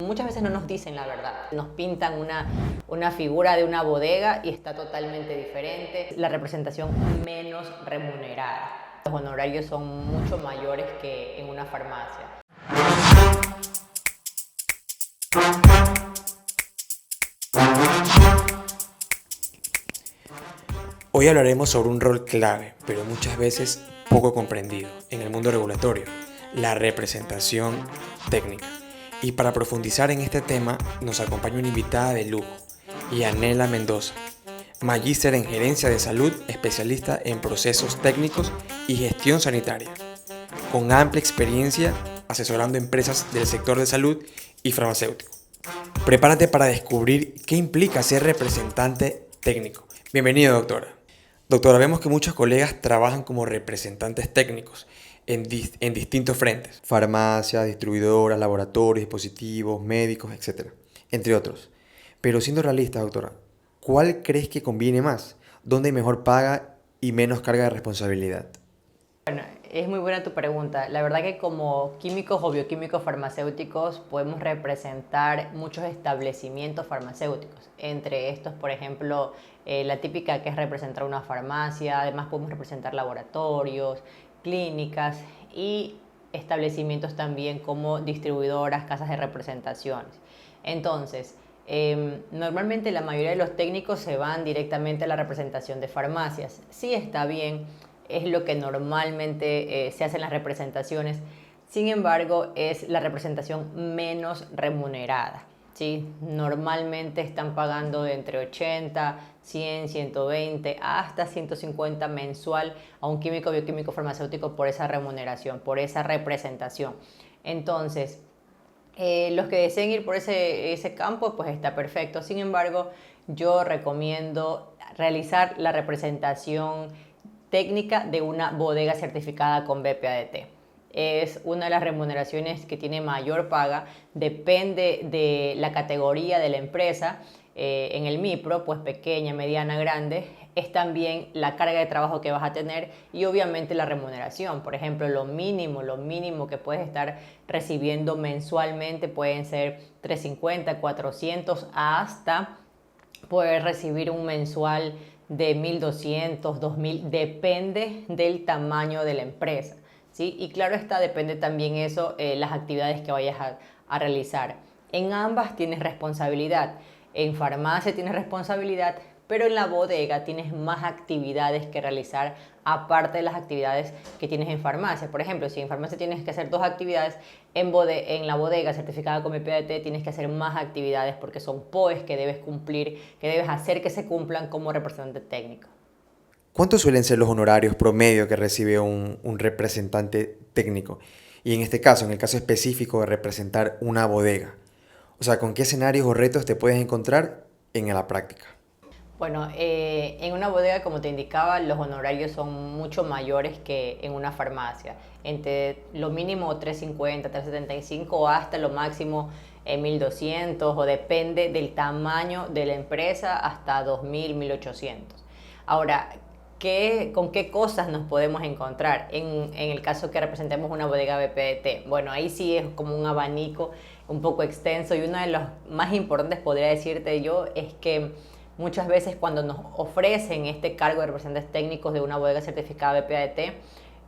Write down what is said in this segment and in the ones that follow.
Muchas veces no nos dicen la verdad, nos pintan una figura de una bodega y está totalmente diferente. La representación menos remunerada. Los honorarios son mucho mayores que en una farmacia. Hoy hablaremos sobre un rol clave, pero muchas veces poco comprendido en el mundo regulatorio, la representación técnica. Y para profundizar en este tema nos acompaña una invitada de lujo, Yanela Mendoza, magíster en gerencia de salud, especialista en procesos técnicos y gestión sanitaria, con amplia experiencia asesorando empresas del sector de salud y farmacéutico. Prepárate para descubrir qué implica ser representante técnico. Bienvenido, doctora. Doctora, vemos que muchos colegas trabajan como representantes técnicos en distintos frentes. Farmacias, distribuidoras, laboratorios, dispositivos, médicos, etc. Entre otros. Pero siendo realista, doctora, ¿cuál crees que conviene más? ¿Dónde hay mejor paga y menos carga de responsabilidad? Bueno, es muy buena tu pregunta. La verdad que como químicos o bioquímicos farmacéuticos podemos representar muchos establecimientos farmacéuticos. Entre estos, por ejemplo, la típica que es representar una farmacia. Además podemos representar laboratorios, clínicas y establecimientos también como distribuidoras, casas de representaciones. Entonces, normalmente la mayoría de los técnicos se van directamente a la representación de farmacias. Sí está bien, es lo que normalmente se hace en las representaciones. Sin embargo, es la representación menos remunerada, ¿sí? Normalmente están pagando de entre 80, 100, 120 hasta 150 mensual a un químico bioquímico farmacéutico por esa remuneración, por esa representación. Entonces, los que deseen ir por ese campo, pues está perfecto. Sin embargo, yo recomiendo realizar la representación técnica de una bodega certificada con BPADT. Es una de las remuneraciones que tiene mayor paga, depende de la categoría de la empresa. En el MIPRO, pues pequeña, mediana, grande, es también la carga de trabajo que vas a tener y obviamente la remuneración. Por ejemplo, lo mínimo que puedes estar recibiendo mensualmente pueden ser 350, 400 hasta poder recibir un mensual de 1.200, 2.000, depende del tamaño de la empresa, ¿sí? Y claro está, depende también eso, las actividades que vayas a realizar. En ambas tienes responsabilidad. En farmacia tienes responsabilidad, pero en la bodega tienes más actividades que realizar aparte de las actividades que tienes en farmacia. Por ejemplo, si en farmacia tienes que hacer 2 actividades, en la bodega certificada con BPADT tienes que hacer más actividades porque son POEs que debes cumplir, que debes hacer que se cumplan como representante técnico. ¿Cuántos suelen ser los honorarios promedio que recibe un representante técnico? Y en este caso, en el caso específico de representar una bodega. O sea, ¿con qué escenarios o retos te puedes encontrar en la práctica? Bueno, en una bodega, como te indicaba, los honorarios son mucho mayores que en una farmacia. Entre lo mínimo 350, 375 hasta lo máximo 1.200 o depende del tamaño de la empresa hasta 2.000, 1.800. Ahora, ¿con qué cosas nos podemos encontrar en el caso que representemos una bodega BPDT? Bueno, ahí sí es como un abanico un poco extenso y uno de los más importantes, podría decirte yo, es que muchas veces cuando nos ofrecen este cargo de representantes técnicos de una bodega certificada BPADT,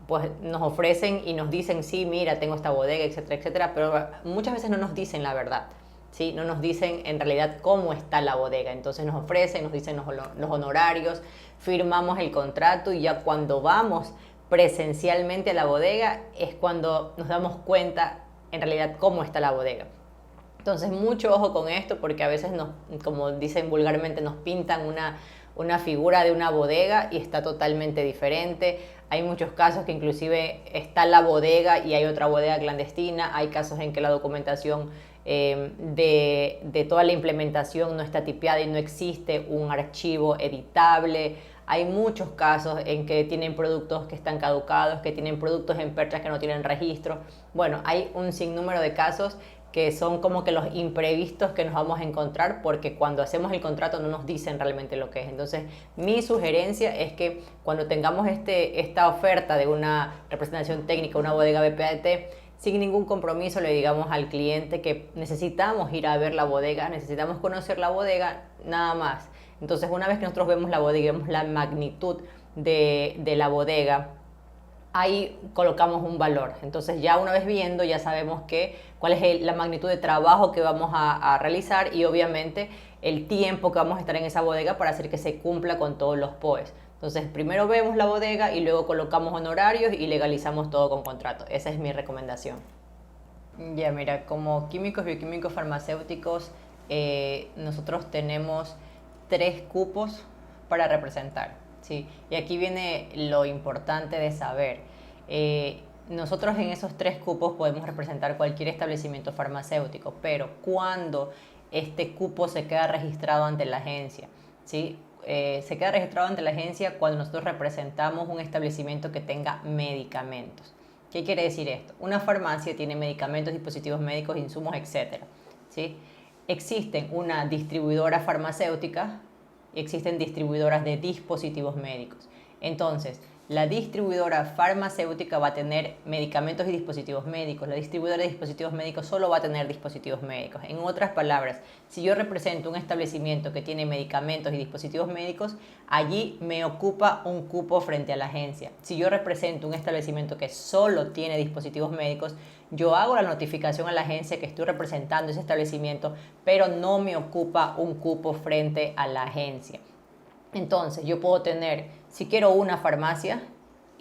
pues nos ofrecen y nos dicen, sí, mira, tengo esta bodega, etcétera, etcétera, pero muchas veces no nos dicen la verdad, ¿sí? No nos dicen en realidad cómo está la bodega. Entonces nos ofrecen, nos dicen los honorarios, firmamos el contrato y ya cuando vamos presencialmente a la bodega es cuando nos damos cuenta en realidad cómo está la bodega. Entonces, mucho ojo con esto porque a veces, como dicen vulgarmente, nos pintan una figura de una bodega y está totalmente diferente. Hay muchos casos que inclusive está la bodega y hay otra bodega clandestina. Hay casos en que la documentación de toda la implementación no está tipiada y no existe un archivo editable. Hay muchos casos en que tienen productos que están caducados, que tienen productos en perchas que no tienen registro. Bueno, hay un sinnúmero de casos que son como que los imprevistos que nos vamos a encontrar porque cuando hacemos el contrato no nos dicen realmente lo que es. Entonces, mi sugerencia es que cuando tengamos esta oferta de una representación técnica, una bodega BPADT, sin ningún compromiso le digamos al cliente que necesitamos ir a ver la bodega, necesitamos conocer la bodega, nada más. Entonces, una vez que nosotros vemos la bodega y vemos la magnitud de la bodega, ahí colocamos un valor. Entonces, ya una vez viendo, ya sabemos cuál es la magnitud de trabajo que vamos a realizar y obviamente el tiempo que vamos a estar en esa bodega para hacer que se cumpla con todos los POEs. Entonces, primero vemos la bodega y luego colocamos honorarios y legalizamos todo con contrato. Esa es mi recomendación. Ya, mira, como químicos, bioquímicos, farmacéuticos, nosotros tenemos 3 cupos para representar, ¿sí? Y aquí viene lo importante de saber. Nosotros en esos 3 cupos podemos representar cualquier establecimiento farmacéutico, pero cuando este cupo se queda registrado ante la agencia, ¿sí? Se queda registrado ante la agencia cuando nosotros representamos un establecimiento que tenga medicamentos. ¿Qué quiere decir esto? Una farmacia tiene medicamentos, dispositivos médicos, insumos, etc., ¿sí? Existen una distribuidora farmacéutica y existen distribuidoras de dispositivos médicos. Entonces, la distribuidora farmacéutica va a tener medicamentos y dispositivos médicos. La distribuidora de dispositivos médicos solo va a tener dispositivos médicos. En otras palabras, si yo represento un establecimiento que tiene medicamentos y dispositivos médicos, allí me ocupa un cupo frente a la agencia. Si yo represento un establecimiento que solo tiene dispositivos médicos, yo hago la notificación a la agencia que estoy representando ese establecimiento, pero no me ocupa un cupo frente a la agencia. Entonces, yo puedo tener, si quiero, una farmacia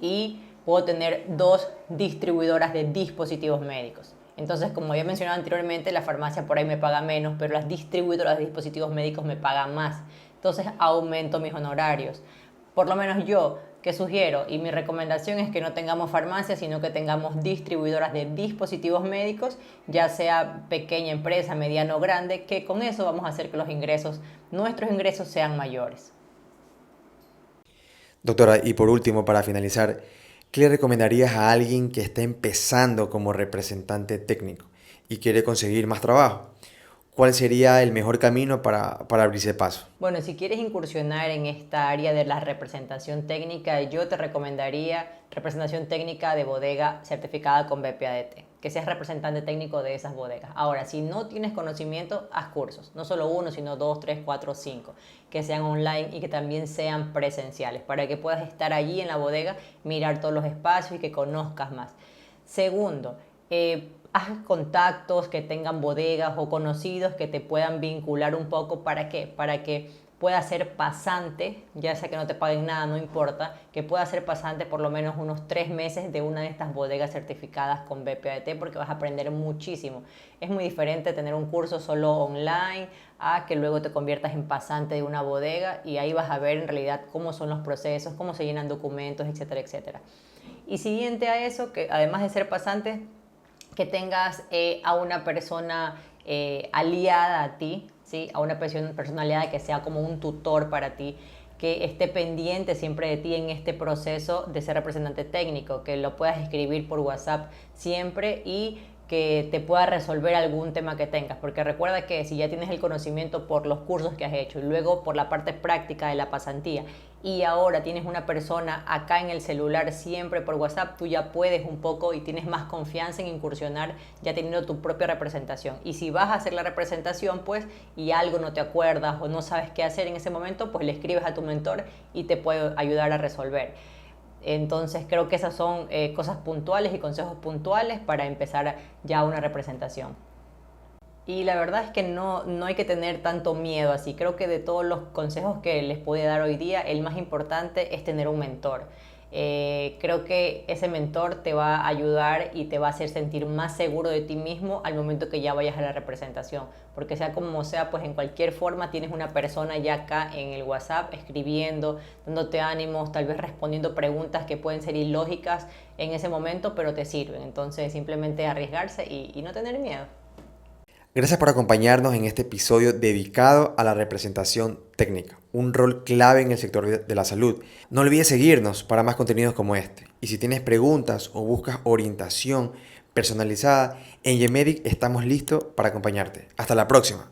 y puedo tener 2 distribuidoras de dispositivos médicos. Entonces, como había mencionado anteriormente, la farmacia por ahí me paga menos, pero las distribuidoras de dispositivos médicos me pagan más. Entonces, aumento mis honorarios. Por lo menos yo, que sugiero, y mi recomendación es que no tengamos farmacias, sino que tengamos distribuidoras de dispositivos médicos, ya sea pequeña empresa, mediana o grande, que con eso vamos a hacer que nuestros ingresos sean mayores. Doctora, y por último, para finalizar, ¿qué le recomendarías a alguien que está empezando como representante técnico y quiere conseguir más trabajo? ¿Cuál sería el mejor camino para abrirse paso? Bueno, si quieres incursionar en esta área de la representación técnica, yo te recomendaría representación técnica de bodega certificada con BPADT, que seas representante técnico de esas bodegas. Ahora, si no tienes conocimiento, haz cursos, no solo 1, sino 2, 3, 4, 5, que sean online y que también sean presenciales, para que puedas estar allí en la bodega, mirar todos los espacios y que conozcas más. Segundo, haz contactos que tengan bodegas o conocidos que te puedan vincular un poco. ¿Para qué? Para que puedas ser pasante, ya sea que no te paguen nada, no importa, que puedas ser pasante por lo menos unos 3 meses de una de estas bodegas certificadas con BPADT, porque vas a aprender muchísimo. Es muy diferente tener un curso solo online a que luego te conviertas en pasante de una bodega y ahí vas a ver en realidad cómo son los procesos, cómo se llenan documentos, etcétera, etcétera. Y siguiente a eso, que además de ser pasante, que tengas a una persona aliada a ti, ¿sí? A una persona aliada que sea como un tutor para ti, que esté pendiente siempre de ti en este proceso de ser representante técnico, que lo puedas escribir por WhatsApp siempre y que te pueda resolver algún tema que tengas, porque recuerda que si ya tienes el conocimiento por los cursos que has hecho y luego por la parte práctica de la pasantía y ahora tienes una persona acá en el celular siempre por WhatsApp, tú ya puedes un poco y tienes más confianza en incursionar ya teniendo tu propia representación. Y si vas a hacer la representación pues y algo no te acuerdas o no sabes qué hacer en ese momento, pues le escribes a tu mentor y te puede ayudar a resolver. Entonces creo que esas son cosas puntuales y consejos puntuales para empezar ya una representación. Y la verdad es que no hay que tener tanto miedo así. Creo que de todos los consejos que les puedo dar hoy día, el más importante es tener un mentor. Creo que ese mentor te va a ayudar y te va a hacer sentir más seguro de ti mismo al momento que ya vayas a la representación, porque sea como sea, pues en cualquier forma tienes una persona ya acá en el WhatsApp escribiendo, dándote ánimos, tal vez respondiendo preguntas que pueden ser ilógicas en ese momento, pero te sirven. Entonces simplemente arriesgarse y no tener miedo. Gracias por acompañarnos en este episodio dedicado a la representación técnica, un rol clave en el sector de la salud. No olvides seguirnos para más contenidos como este. Y si tienes preguntas o buscas orientación personalizada, en YEMEDIC estamos listos para acompañarte. Hasta la próxima.